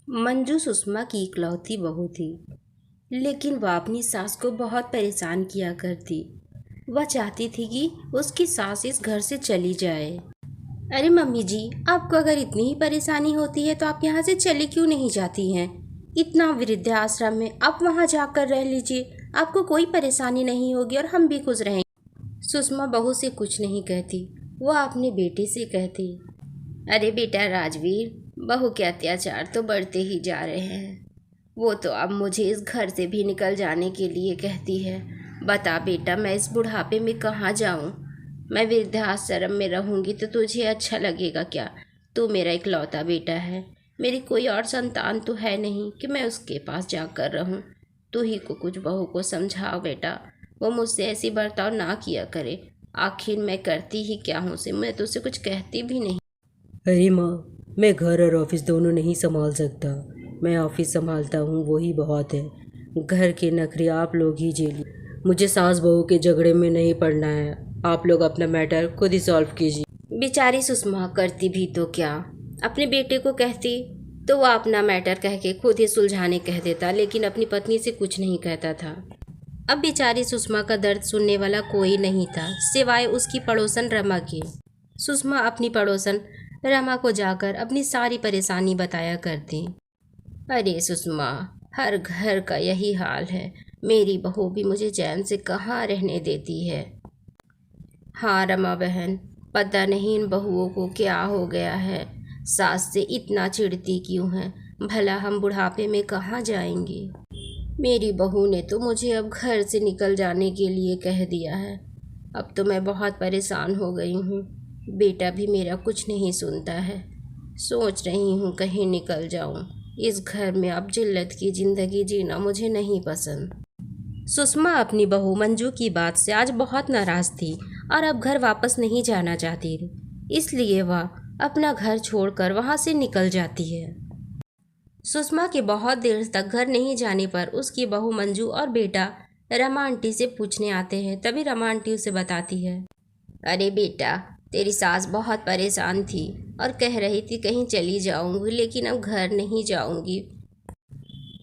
मंजू सुषमा की इकलौती बहू थी, लेकिन वह अपनी सास को बहुत परेशान किया करती। वह चाहती थी कि उसकी सास इस घर से चली जाए। अरे मम्मी जी, आपको अगर इतनी ही परेशानी होती है तो आप यहाँ से चली क्यों नहीं जाती हैं? इतना वृद्धाश्रम में आप वहाँ जाकर रह लीजिए, आपको कोई परेशानी नहीं होगी और हम भी खुश रहेंगे। सुषमा बहू से कुछ नहीं कहती, वह अपने बेटे से कहती, अरे बेटा राजवीर, बहू के अत्याचार तो बढ़ते ही जा रहे हैं। वो तो अब मुझे इस घर से भी निकल जाने के लिए कहती है। बता बेटा, मैं इस बुढ़ापे में कहाँ जाऊँ? मैं वृद्धाश्रम में रहूँगी तो तुझे अच्छा लगेगा क्या? तू मेरा इकलौता बेटा है, मेरी कोई और संतान तो है नहीं कि मैं उसके पास जाकर रहूँ। तू ही को कुछ बहू को समझाओ बेटा, वो मुझसे ऐसी बर्ताव ना किया करे। आखिर मैं करती ही क्या हूँ उसे, मैं तो उसे कुछ कहती भी नहीं। अरे माँ, मैं घर और ऑफिस दोनों नहीं संभाल सकता। मैं ऑफिस संभालता हूँ, वही बहुत है। घर के नखरे आप लोग ही झेलिए। मुझे सास बहू के झगड़े में नहीं पड़ना है। आप लोग अपना मैटर खुद ही सॉल्व कीजिए। बेचारी सुषमा करती भी तो क्या, अपने बेटे को कहती तो वह अपना मैटर कह के खुद ही सुलझाने कह देता, लेकिन अपनी पत्नी से कुछ नहीं कहता था। अब बेचारी सुषमा का दर्द सुनने वाला कोई नहीं था सिवाय उसकी पड़ोसन रमा के। सुषमा अपनी पड़ोसन रमा को जाकर अपनी सारी परेशानी बताया करती। अरे सुषमा, हर घर का यही हाल है। मेरी बहू भी मुझे चैन से कहाँ रहने देती है। हाँ रमा बहन, पता नहीं इन बहुओं को क्या हो गया है, सास से इतना चिढ़ती क्यों है। भला हम बुढ़ापे में कहाँ जाएंगे। मेरी बहू ने तो मुझे अब घर से निकल जाने के लिए कह दिया है। अब तो मैं बहुत परेशान हो गई हूँ। बेटा भी मेरा कुछ नहीं सुनता है। सोच रही हूँ कहीं निकल जाऊँ। इस घर में अब जिल्लत की ज़िंदगी जीना मुझे नहीं पसंद। सुषमा अपनी बहू मंजू की बात से आज बहुत नाराज़ थी और अब घर वापस नहीं जाना चाहती थी। इसलिए वह अपना घर छोड़कर वहाँ से निकल जाती है। सुषमा के बहुत देर तक घर नहीं जाने पर उसकी बहू मंजू और बेटा रमा आंटी से पूछने आते हैं। तभी रमा आंटी उसे बताती है, अरे बेटा, तेरी सास बहुत परेशान थी और कह रही थी कहीं चली जाऊंगी, लेकिन अब घर नहीं जाऊंगी।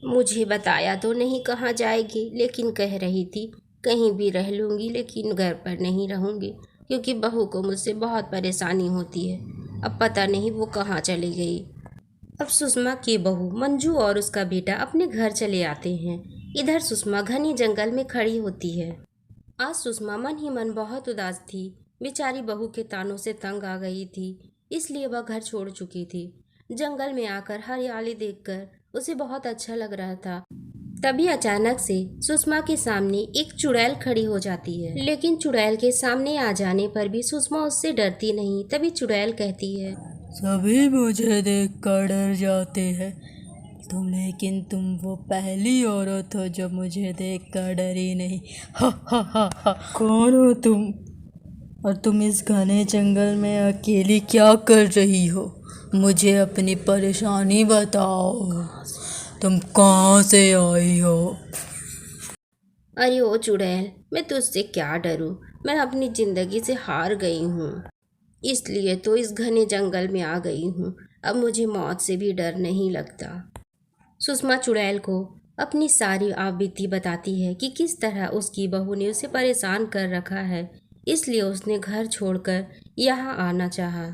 मुझे बताया तो नहीं कहाँ जाएगी, लेकिन कह रही थी कहीं भी रह लूँगी लेकिन घर पर नहीं रहूँगी, क्योंकि बहू को मुझसे बहुत परेशानी होती है। अब पता नहीं वो कहाँ चली गई। अब सुषमा की बहू मंजू और उसका बेटा अपने घर चले आते हैं। इधर सुषमा घने जंगल में खड़ी होती है। आज सुषमा मन ही मन बहुत उदास थी। बेचारी बहू के तानों से तंग आ गई थी, इसलिए वह घर छोड़ चुकी थी। जंगल में आकर हरियाली देखकर उसे बहुत अच्छा लग रहा था। तभी अचानक से सुषमा के सामने एक चुड़ैल खड़ी हो जाती है, लेकिन चुड़ैल के सामने आ जाने पर भी सुषमा उससे डरती नहीं। तभी चुड़ैल कहती है, सभी मुझे देखकर डर जाते हैं लेकिन तुम वो पहली औरत हो जो मुझे देखकर डरी नहीं। हा हा हा हा। कौन हो तुम? और तुम इस घने जंगल में अकेली क्या कर रही हो? मुझे अपनी परेशानी बताओ। तुम कहाँ से आई हो? अरे ओ चुड़ैल, मैं तुझसे क्या डरूं। मैं अपनी जिंदगी से हार गई हूँ, इसलिए तो इस घने जंगल में आ गई हूँ। अब मुझे मौत से भी डर नहीं लगता। सुषमा चुड़ैल को अपनी सारी आपबीती बताती है कि किस तरह उसकी बहू ने उसे परेशान कर रखा है, इसलिए उसने घर छोड़कर यहाँ आना चाहा।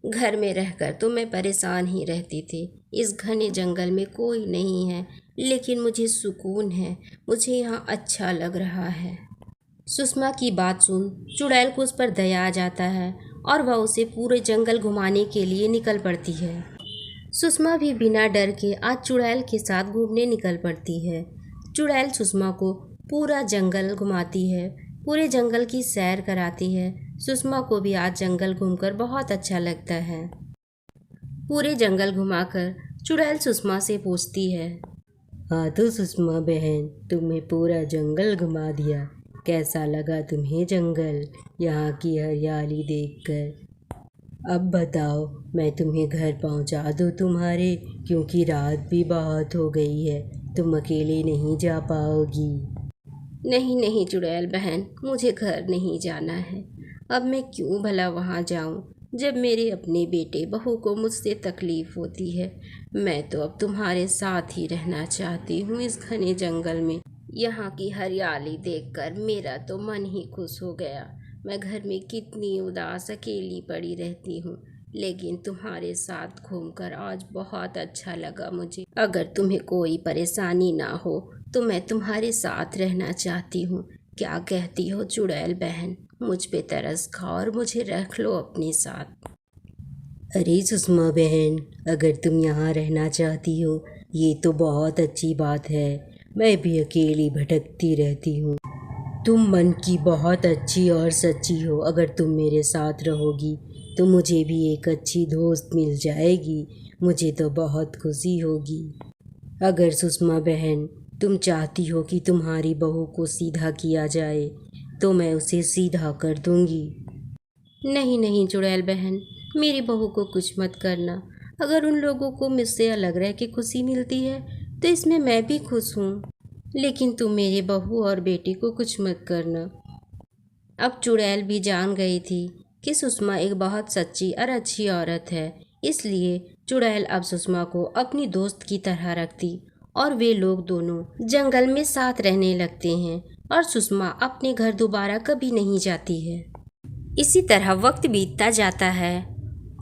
घर में रहकर तो मैं परेशान ही रहती थी। इस घने जंगल में कोई नहीं है, लेकिन मुझे सुकून है। मुझे यहाँ अच्छा लग रहा है। सुषमा की बात सुन चुड़ैल को उस पर दया आ जाता है और वह उसे पूरे जंगल घुमाने के लिए निकल पड़ती है। सुषमा भी बिना डर के आज चुड़ैल के साथ घूमने निकल पड़ती है। चुड़ैल सुषमा को पूरा जंगल घुमाती है, पूरे जंगल की सैर कराती है। सुषमा को भी आज जंगल घूमकर बहुत अच्छा लगता है। पूरे जंगल घुमाकर चुड़ैल सुषमा से पूछती है, हाँ तो सुषमा बहन, तुम्हें पूरा जंगल घुमा दिया। कैसा लगा तुम्हें जंगल, यहाँ की हरियाली देखकर? अब बताओ, मैं तुम्हें घर पहुँचा दूँ तुम्हारे, क्योंकि रात भी बहुत हो गई है। तुम अकेले नहीं जा पाओगी। नहीं नहीं चुड़ैल बहन, मुझे घर नहीं जाना है। अब मैं क्यों भला वहाँ जाऊँ। जब मेरे अपने बेटे बहू को मुझसे तकलीफ़ होती है। मैं तो अब तुम्हारे साथ ही रहना चाहती हूँ इस घने जंगल में। यहाँ की हरियाली देखकर मेरा तो मन ही खुश हो गया। मैं घर में कितनी उदास अकेली पड़ी रहती हूँ, लेकिन तुम्हारे साथ घूमकर आज बहुत अच्छा लगा मुझे। अगर तुम्हें कोई परेशानी ना हो तो मैं तुम्हारे साथ रहना चाहती हूँ। क्या कहती हो चुड़ैल बहन? मुझ पे तरस खाओ और मुझे रख लो अपने साथ। अरे सुषमा बहन, अगर तुम यहाँ रहना चाहती हो ये तो बहुत अच्छी बात है। मैं भी अकेली भटकती रहती हूँ। तुम मन की बहुत अच्छी और सच्ची हो। अगर तुम मेरे साथ रहोगी तो मुझे भी एक अच्छी दोस्त मिल जाएगी। मुझे तो बहुत खुशी होगी। अगर सुषमा बहन तुम चाहती हो कि तुम्हारी बहू को सीधा किया जाए तो मैं उसे सीधा कर दूंगी। नहीं नहीं चुड़ैल बहन, मेरी बहू को कुछ मत करना। अगर उन लोगों को मुझसे अलग रह के खुशी मिलती है तो इसमें मैं भी खुश हूँ, लेकिन तुम मेरे बहू और बेटी को कुछ मत करना। अब चुड़ैल भी जान गई थी कि सुषमा एक बहुत सच्ची और अच्छी औरत है, इसलिए चुड़ैल अब सुषमा को अपनी दोस्त की तरह रखती और वे लोग दोनों जंगल में साथ रहने लगते हैं और सुषमा अपने घर दोबारा कभी नहीं जाती है। इसी तरह वक्त बीतता जाता है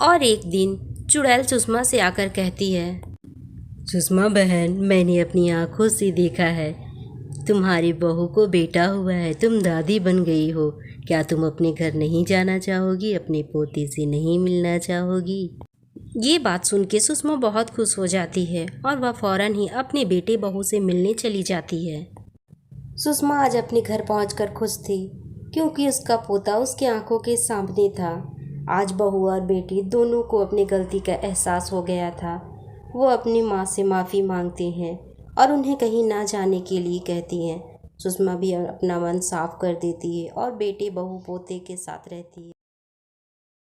और एक दिन चुड़ैल सुषमा से आकर कहती है, सुषमा बहन, मैंने अपनी आंखों से देखा है तुम्हारी बहू को बेटा हुआ है। तुम दादी बन गई हो। क्या तुम अपने घर नहीं जाना चाहोगी? अपने पोते से नहीं मिलना चाहोगी? ये बात सुन के सुषमा बहुत खुश हो जाती है और वह फौरन ही अपने बेटे बहू से मिलने चली जाती है। सुषमा आज अपने घर पहुंचकर खुश थी क्योंकि उसका पोता उसकी आंखों के सामने था। आज बहू और बेटी दोनों को अपनी गलती का एहसास हो गया था। वो अपनी माँ से माफ़ी मांगते हैं और उन्हें कहीं ना जाने के लिए कहती हैं। सुषमा भी अपना मन साफ कर देती है और बेटे बहू पोते के साथ रहती है।